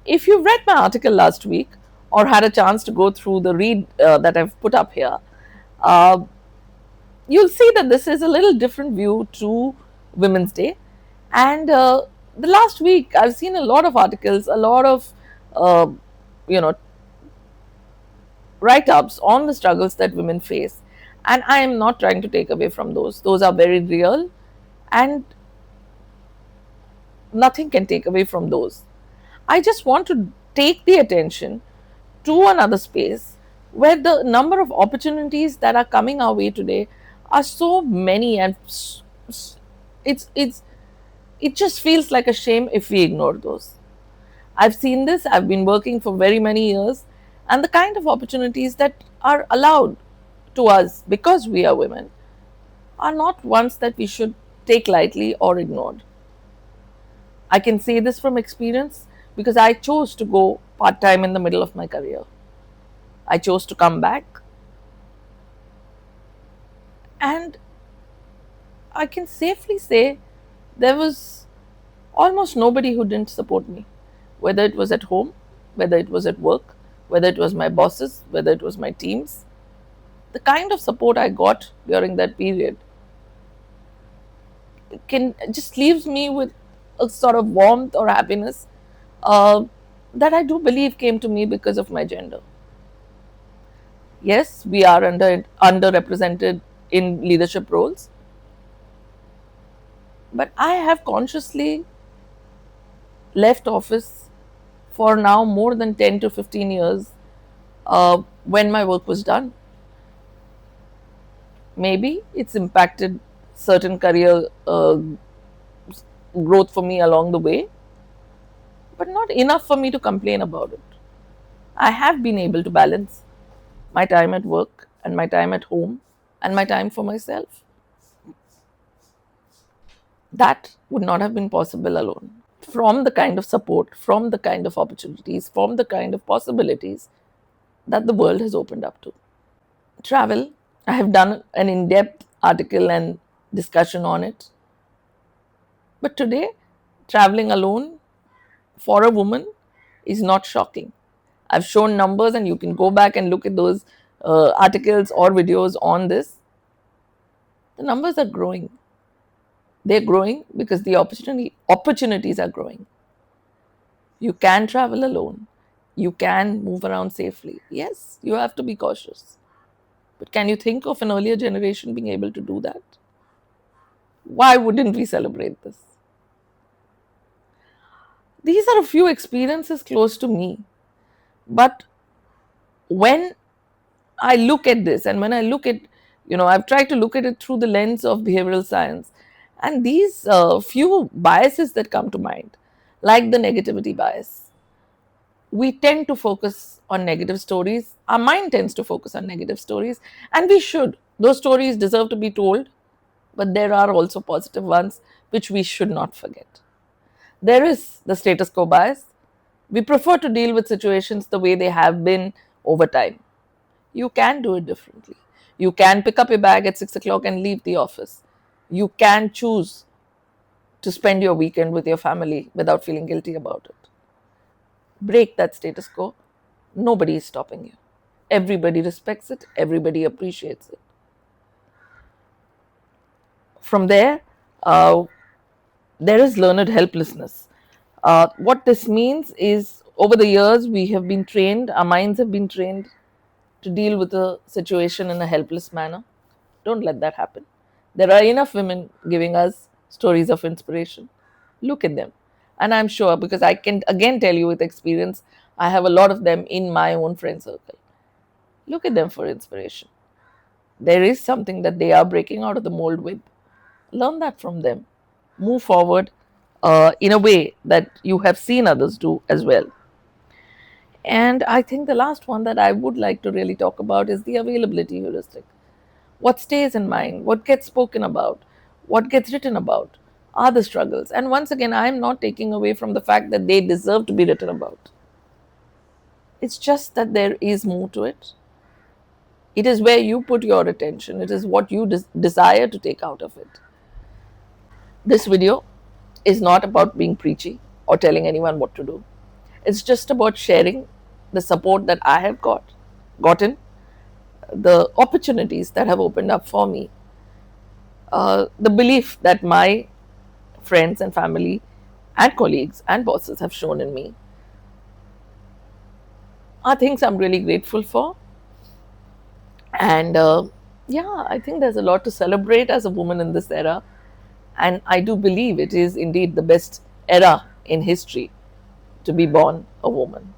If you've read my article last week or had a chance to go through the read that I've put up here, uh, you'll see that this is a little different view to Women's Day. And the last week, I've seen a lot of articles, a lot of uh, you know write-ups on the struggles that women face, and I am not trying to take away from those. Those are very real, and nothing can take away from those. I just want to take the attention to another space where the number of opportunities that are coming our way today are so many, and it's it just feels like a shame if we ignore those. I've seen this, I've been working for very many years, and the kind of opportunities that are allowed to us because we are women are not ones that we should take lightly or ignored. I can say this from experience because I chose to go part time in the middle of my career. I chose to come back, and I can safely say there was almost nobody who didn't support me, whether it was at home, whether it was at work, whether it was my bosses, whether it was my teams. The kind of support I got during that period can just leaves me with a sort of warmth or happiness uh, that I do believe came to me because of my gender. Yes, we are underrepresented in leadership roles, but I have consciously left office for now more than 10 to 15 years when my work was done. Maybe it's impacted certain career growth for me along the way, but not enough for me to complain about it. I have been able to balance my time at work and my time at home and my time for myself. That would not have been possible alone. From the kind of support, from the kind of opportunities, from the kind of possibilities that the world has opened up to. Travel, I have done an in depth article and discussion on it. But today, traveling alone for a woman is not shocking. I've shown numbers, and you can go back and look at those articles or videos on this. The numbers are growing. They're growing because the opportunities are growing. You can travel alone. You can move around safely. Yes, you have to be cautious. But can you think of an earlier generation being able to do that? Why wouldn't we celebrate this? These are a few experiences close to me. But when I look at this, and when I look at, I've tried to look at it through the lens of behavioral science, and these few biases that come to mind, like the negativity bias, we tend to focus on negative stories. Our mind tends to focus on negative stories, and we should. Those stories deserve to be told, but there are also positive ones which we should not forget. There is the status quo bias. We prefer to deal with situations the way they have been over time. You can do it differently. You can pick up your bag at 6 o'clock and leave the office. You can choose to spend your weekend with your family without feeling guilty about it. Break that status quo. Nobody is stopping you. Everybody respects it, everybody appreciates it. From there, uh, there is learned helplessness. What this means is, over the years, we have been trained, our minds have been trained to deal with a situation in a helpless manner. Don't let that happen. There are enough women giving us stories of inspiration. Look at them. And I'm sure, because I can again tell you with experience, I have a lot of them in my own friend circle. Look at them for inspiration. There is something that they are breaking out of the mold with. Learn that from them. Move forward in a way that you have seen others do as well. And I think the last one that I would like to really talk about is the availability heuristic. What stays in mind, what gets spoken about, what gets written about are the struggles. And once again, I am not taking away from the fact that they deserve to be written about. It's just that there is more to it. It is where you put your attention, it is what you desire to take out of it. This video is not about being preachy or telling anyone what to do. It's just about sharing the support that I have gotten, the opportunities that have opened up for me, the belief that my friends and family and colleagues and bosses have shown in me are things I'm really grateful for. And yeah, I think there's a lot to celebrate as a woman in this era. And I do believe it is indeed the best era in history to be born a woman.